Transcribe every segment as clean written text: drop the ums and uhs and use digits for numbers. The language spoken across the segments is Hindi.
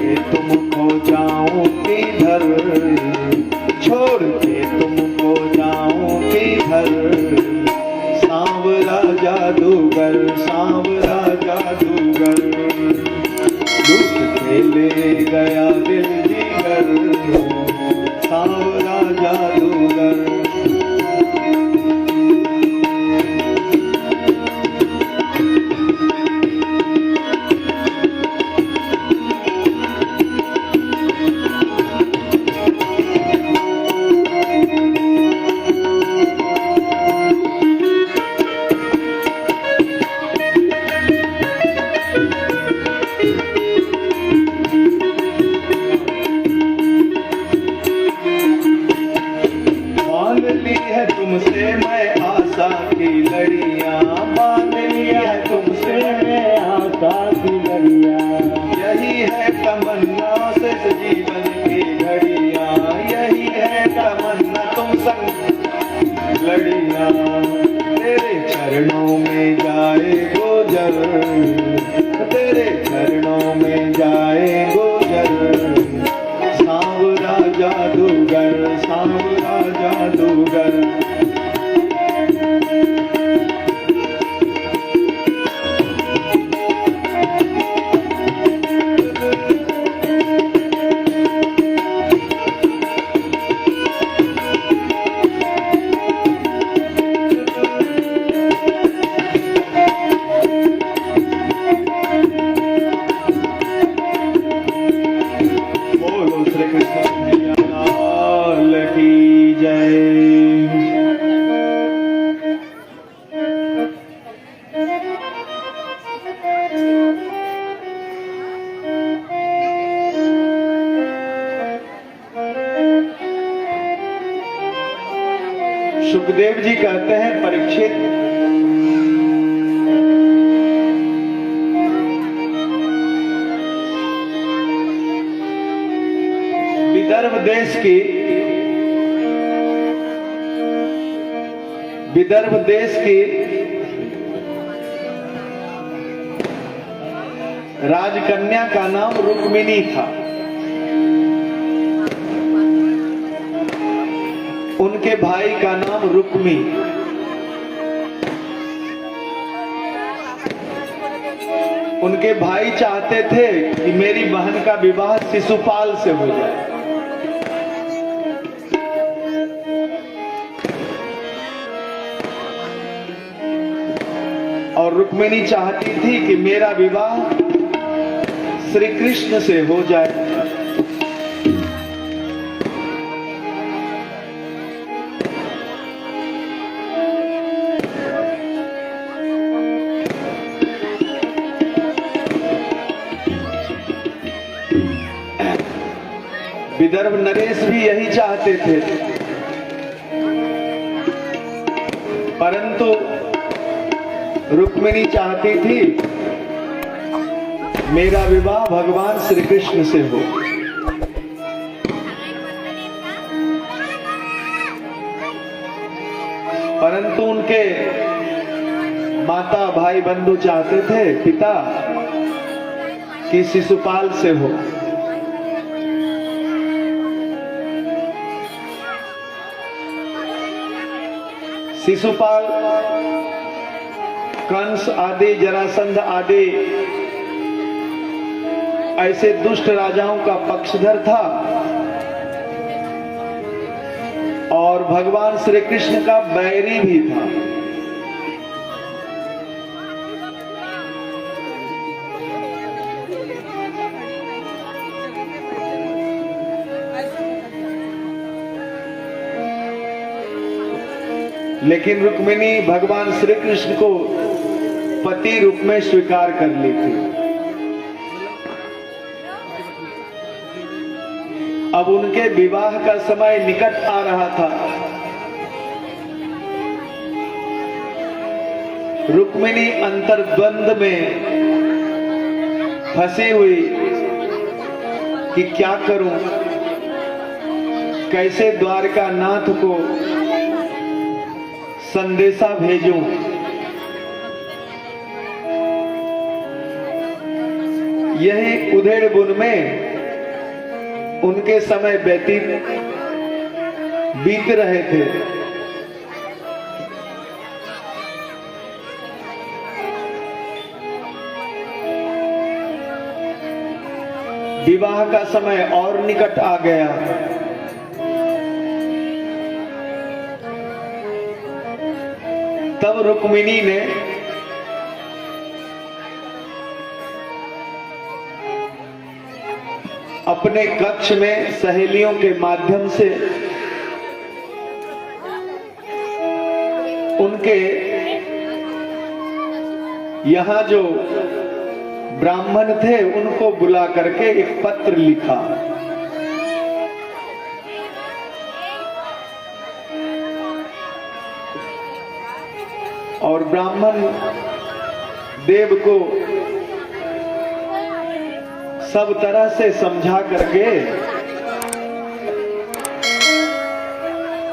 के तुमको जाऊं किधर, छोड़ के तुमको जाऊं किधर, सांवरा जादूगर, सांवरा जादूगर, लूट के ले गया दिल जिगर, सांवरा जादूगर। तुमसे मैं आशा की लड़ियां, बांध ली है तुमसे मैं आशा की लड़ियां, यही है तमन्ना से जीवन की घड़ियां, यही है तमन्ना तुम संग लड़ियां, तेरे चरणों में जाए गुजर, तेरे चरणों में जाए गुजर, सांवरा जादूगर, सांवरा जादूगर। सुखदेव जी कहते हैं, परीक्षित, विदर्भ देश की राजकन्या का नाम रुक्मिणी था। उनके भाई का नाम रुक्मी। उनके भाई चाहते थे कि मेरी बहन का विवाह शिशुपाल से हो जाए, और रुक्मिणी चाहती थी कि मेरा विवाह श्री कृष्ण से हो जाए। विदर्भ नरेश भी यही चाहते थे, परंतु रुक्मिणी चाहती थी मेरा विवाह भगवान श्री कृष्ण से हो। परंतु उनके माता भाई बंधु चाहते थे, पिता, कि शिशुपाल से हो। शिशुपाल कंस आदि, जरासंध आदि ऐसे दुष्ट राजाओं का पक्षधर था और भगवान श्री कृष्ण का बैरी भी था। लेकिन रुक्मिणी भगवान श्री कृष्ण को पति रूप में स्वीकार कर ली थी। अब उनके विवाह का समय निकट आ रहा था। रुक्मिणी अंतर्द्वंद में फंसी हुई कि क्या करूं, कैसे द्वारका नाथ को संदेशा भेजूं। यही उधेड़ बुन में उनके समय व्यतीत बीत रहे थे। विवाह का समय और निकट आ गया। तब रुक्मिणी ने अपने कक्ष में सहेलियों के माध्यम से उनके यहाँ जो ब्राह्मण थे उनको बुला करके एक पत्र लिखा। और ब्राह्मण देव को सब तरह से समझा करके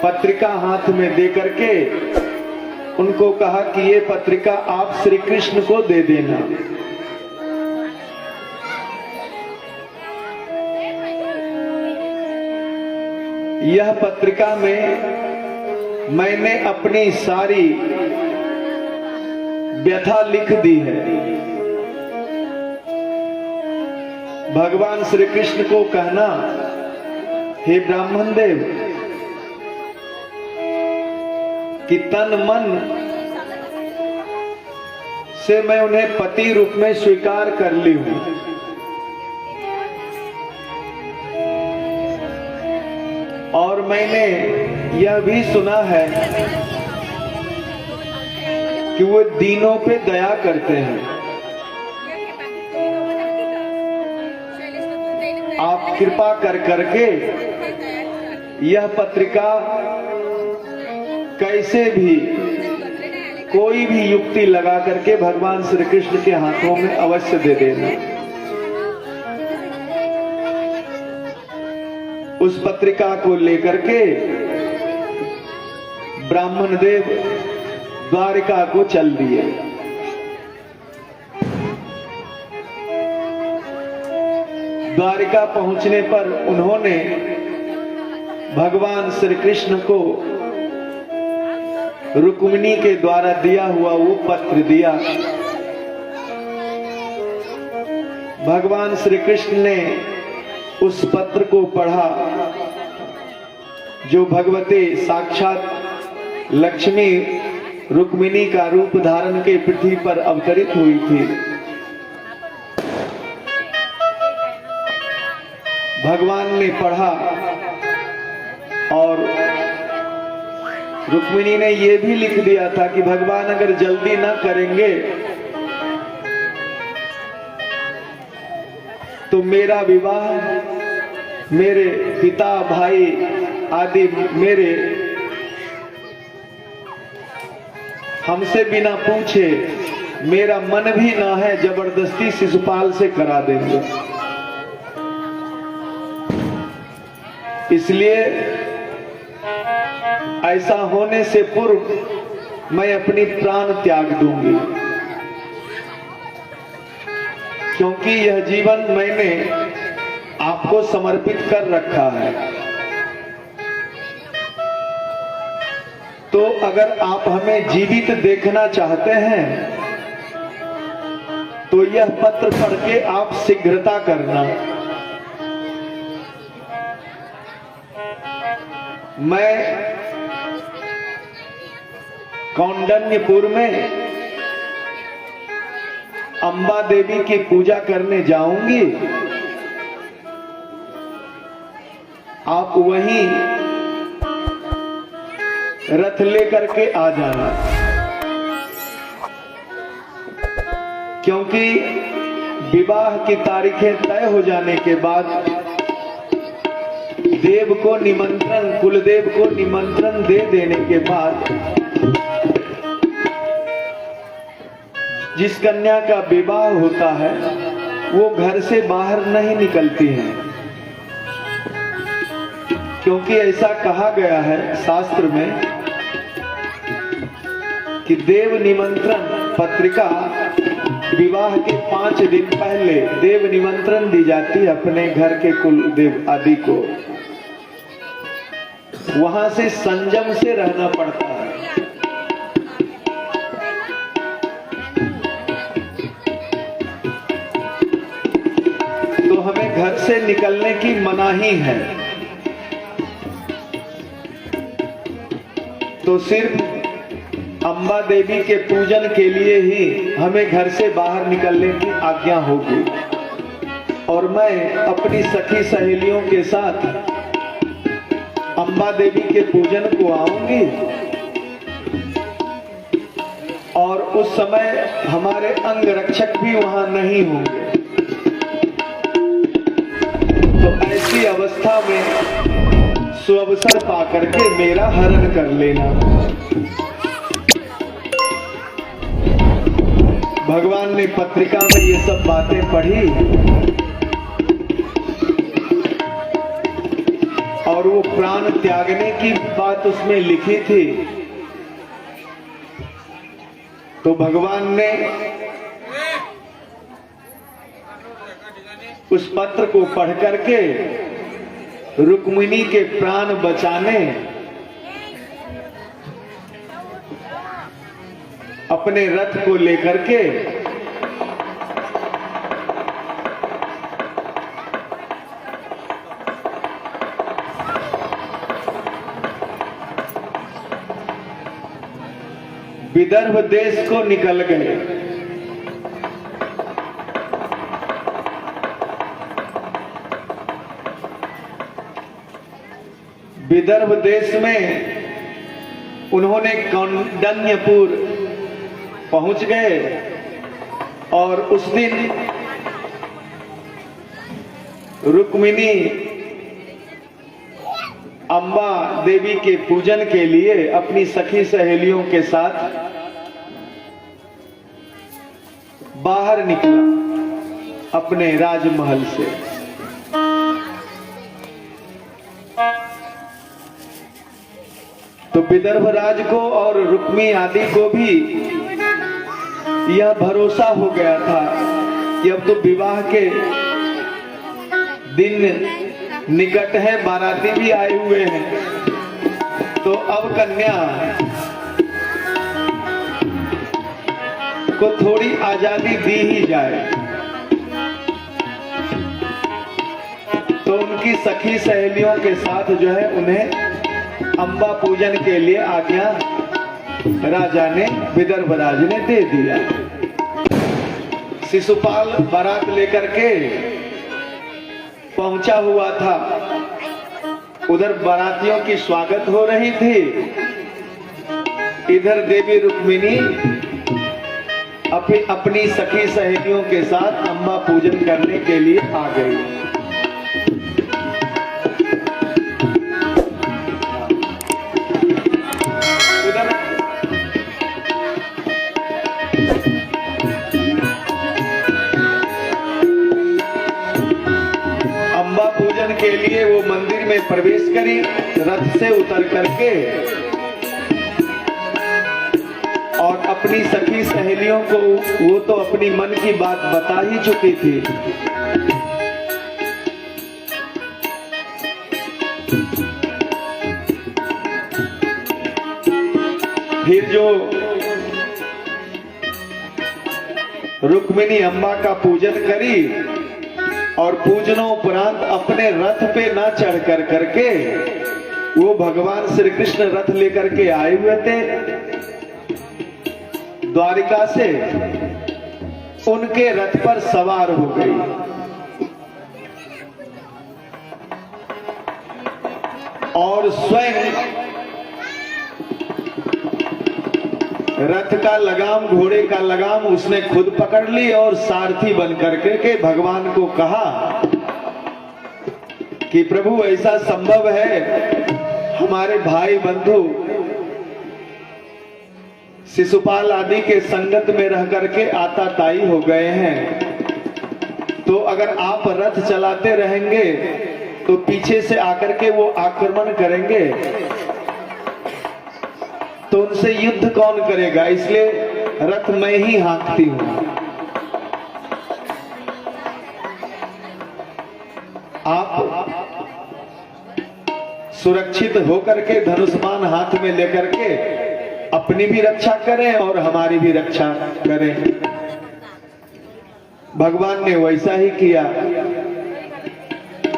पत्रिका हाथ में दे करके उनको कहा कि ये पत्रिका आप श्री कृष्ण को दे देना। यह पत्रिका में मैंने अपनी सारी व्यथा लिख दी है। भगवान श्री कृष्ण को कहना, हे ब्राह्मण देव, कि तन मन से मैं उन्हें पति रूप में स्वीकार कर ली हूं। और मैंने यह भी सुना है कि वो दीनों पे दया करते हैं। आप कृपा कर करके यह पत्रिका कैसे भी कोई भी युक्ति लगा करके भगवान श्री कृष्ण के हाथों में अवश्य दे देना। उस पत्रिका को लेकर के ब्राह्मण देव द्वारिका को चल दिए। द्वारिका पहुंचने पर उन्होंने भगवान श्री कृष्ण को रुक्मिणी के द्वारा दिया हुआ वो पत्र दिया। भगवान श्री कृष्ण ने उस पत्र को पढ़ा जो भगवती साक्षात लक्ष्मी रुक्मिणी का रूप धारण के पृथ्वी पर अवतरित हुई थी। भगवान ने पढ़ा और रुक्मिणी ने यह भी लिख दिया था कि भगवान अगर जल्दी ना करेंगे तो मेरा विवाह मेरे पिता भाई आदि मेरे हमसे बिना पूछे, मेरा मन भी ना है, जबरदस्ती शिशुपाल से करा देंगे। इसलिए ऐसा होने से पूर्व मैं अपनी प्राण त्याग दूंगी, क्योंकि यह जीवन मैंने आपको समर्पित कर रखा है। तो अगर आप हमें जीवित देखना चाहते हैं तो यह पत्र पढ़ के आप शीघ्रता करना। मैं कौंडन्यपुर में अंबा देवी की पूजा करने जाऊंगी। आप वहीं रथ लेकर के आ जाना, क्योंकि विवाह की तारीखें तय हो जाने के बाद देव को निमंत्रण, कुलदेव को निमंत्रण दे देने के बाद जिस कन्या का विवाह होता है वो घर से बाहर नहीं निकलती है, क्योंकि ऐसा कहा गया है शास्त्र में कि देव निमंत्रण पत्रिका विवाह के 5 दिन पहले देव निमंत्रण दी जाती है अपने घर के कुल देव आदि को। वहां से संयम से रहना पड़ता है। तो हमें घर से निकलने की मनाही है। तो सिर्फ अम्बा देवी के पूजन के लिए ही हमें घर से बाहर निकलने की आज्ञा होगी। और मैं अपनी सखी सहेलियों के साथ अम्बा देवी के पूजन को आऊंगी। और उस समय हमारे अंग रक्षक भी वहां नहीं होंगे। तो ऐसी अवस्था में सुअवसर पाकर के मेरा हरण कर लेना। भगवान ने पत्रिका में ये सब बातें पढ़ी और वो प्राण त्यागने की बात उसमें लिखी थी। तो भगवान ने उस पत्र को पढ़ करके रुक्मिणी के प्राण बचाने अपने रथ को लेकर के विदर्भ देश को निकल गए। विदर्भ देश में उन्होंने कौंडन्यपुर पहुंच गए और उस दिन रुक्मिणी अम्बा देवी के पूजन के लिए अपनी सखी सहेलियों के साथ बाहर निकला अपने राजमहल से। तो विदर्भ राज को और रुक्मी आदि को भी यह भरोसा हो गया था कि अब तो विवाह के दिन निकट है, बाराती भी आए हुए हैं। तो अब कन्या को थोड़ी आजादी दी ही जाए। तो उनकी सखी सहेलियों के साथ जो है उन्हें अम्बा पूजन के लिए आज्ञा राजा ने, विदर्भ राज ने दे दिया। शिशुपाल बारात लेकर के पहुंचा हुआ था। उधर बारातियों की स्वागत हो रही थी, इधर देवी रुक्मिणी अपनी सखी सहेलियों के साथ अम्बा पूजन करने के लिए आ गई। के लिए वो मंदिर में प्रवेश करी, रथ से उतर करके और अपनी सखी सहेलियों को वो तो अपनी मन की बात बता ही चुकी थी। फिर जो रुक्मिणी अम्बा का पूजन करी और पूजनोपरांत अपने रथ पे न चढ़ कर करके वो भगवान श्री कृष्ण रथ लेकर के आए हुए थे द्वारिका से, उनके रथ पर सवार हो गई। और स्वयं रथ का लगाम, घोड़े का लगाम उसने खुद पकड़ ली और सारथी बन करके के भगवान को कहा कि प्रभु ऐसा संभव है, हमारे भाई बंधु शिशुपाल आदि के संगत में रह करके आताताई हो गए हैं। तो अगर आप रथ चलाते रहेंगे तो पीछे से आकर के वो आक्रमण करेंगे, तो उनसे युद्ध कौन करेगा, इसलिए रथ मैं ही हाँकती हूं। आप सुरक्षित होकर के धनुष्मान हाथ में लेकर के अपनी भी रक्षा करें और हमारी भी रक्षा करें। भगवान ने वैसा ही किया।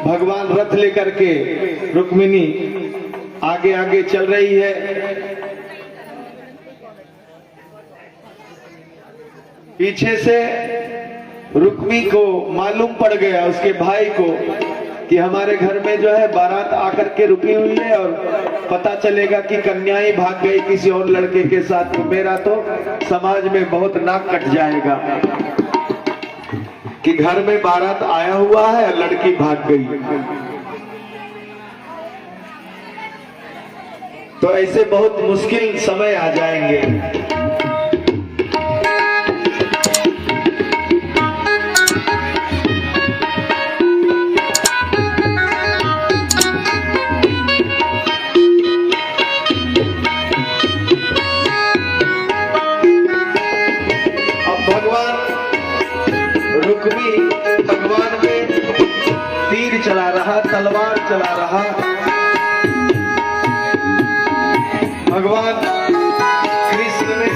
भगवान रथ लेकर के, रुक्मिणी आगे आगे चल रही है। पीछे से रुक्मी को मालूम पड़ गया, उसके भाई को, कि हमारे घर में जो है बारात आकर के रुकी हुई है और पता चलेगा कि कन्याएं भाग गई किसी और लड़के के साथ, तो मेरा तो समाज में बहुत नाक कट जाएगा कि घर में बारात आया हुआ है और लड़की भाग गई। तो ऐसे बहुत मुश्किल समय आ जाएंगे। भगवान पे तीर चला रहा, तलवार चला रहा। भगवान कृष्ण ने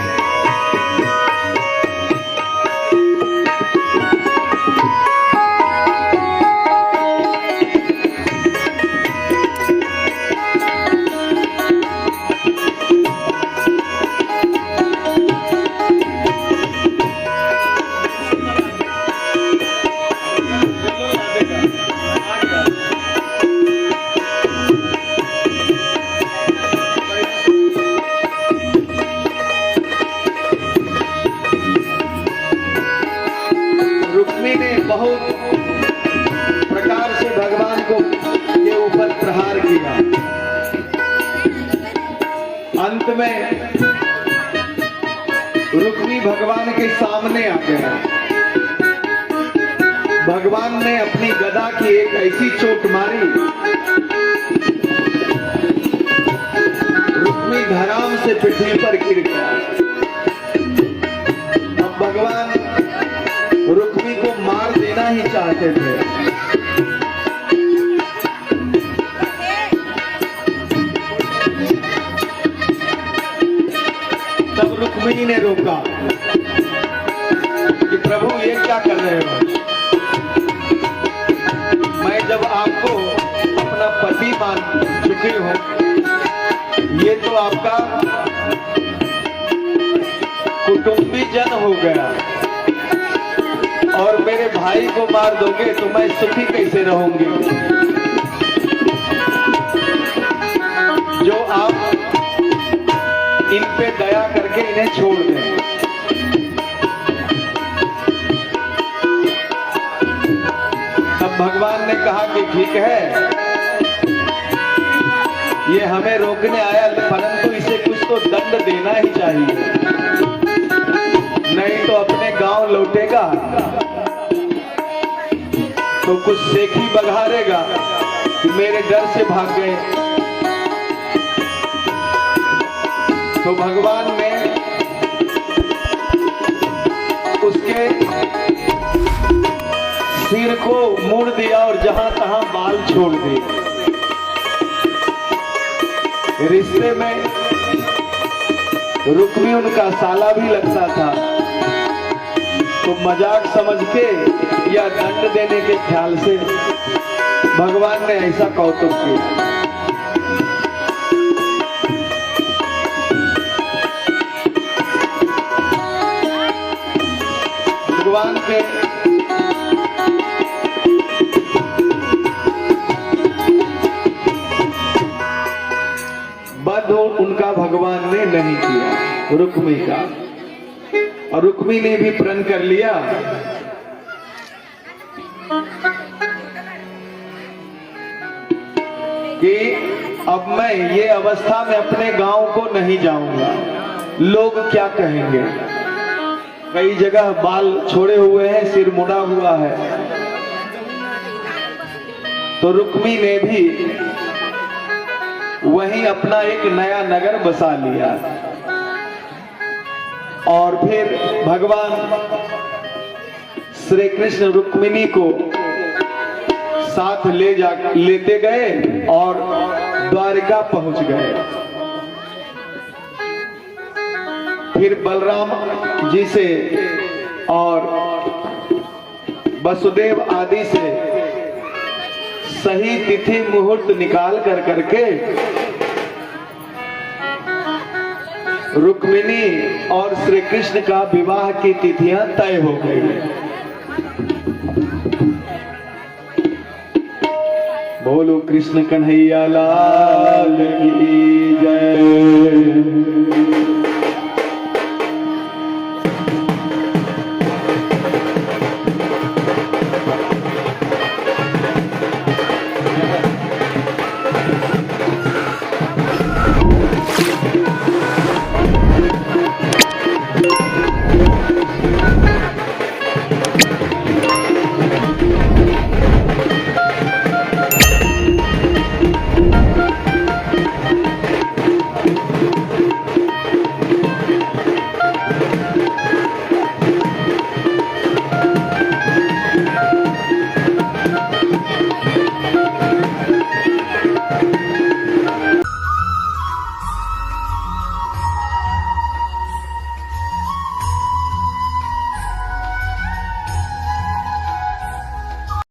बहुत प्रकार से भगवान को के ऊपर प्रहार किया। अंत में रुक्मी भगवान के सामने आ गया। भगवान ने अपनी गदा की एक ऐसी चोट मारी, रुक्मी धराम से पृथ्वी पर गिर गया। अब भगवान रुक्मी को मार देना ही चाहते थे। तब रुक्मिणी ने रोका कि प्रभु ये क्या कर रहे हो? मैं जब आपको अपना पति मान चुकी हूं, ये तो आपका कुटुंबी जन हो गया और मेरे भाई को मार दोगे तो मैं सुखी कैसे रहूंगी? जो आप इन पे दया करके इन्हें छोड़ दें। तब भगवान ने कहा कि ठीक है, ये हमें रोकने आया, परंतु इसे कुछ तो दंड देना ही चाहिए, नहीं तो अपने गांव लौटेगा तो कुछ सेखी बघारेगा कि मेरे डर से भाग गए। तो भगवान ने उसके सिर को मोड़ दिया और जहां तहां बाल छोड़ दिए। रिश्ते में रुक्मी उनका साला भी लगता था, तो मजाक समझ के या दंड देने के ख्याल से भगवान ने ऐसा कौतुक किया। भगवान के बध उनका भगवान ने नहीं किया, रुक्मी का, और रुक्मी ने भी प्रण कर लिया कि अब मैं ये अवस्था में अपने गांव को नहीं जाऊंगा, लोग क्या कहेंगे। कई जगह बाल छोड़े हुए हैं, सिर मुड़ा हुआ है। तो रुक्मी ने भी वहीं अपना एक नया नगर बसा लिया और फिर भगवान श्री कृष्ण रुक्मिणी को साथ लेते गए और द्वारिका पहुंच गए। फिर बलराम जी से और वसुदेव आदि से सही तिथि मुहूर्त निकाल करके रुक्मिणी और श्री कृष्ण का विवाह की तिथियां तय हो गई। बोलो कृष्ण कन्हैया लाल की।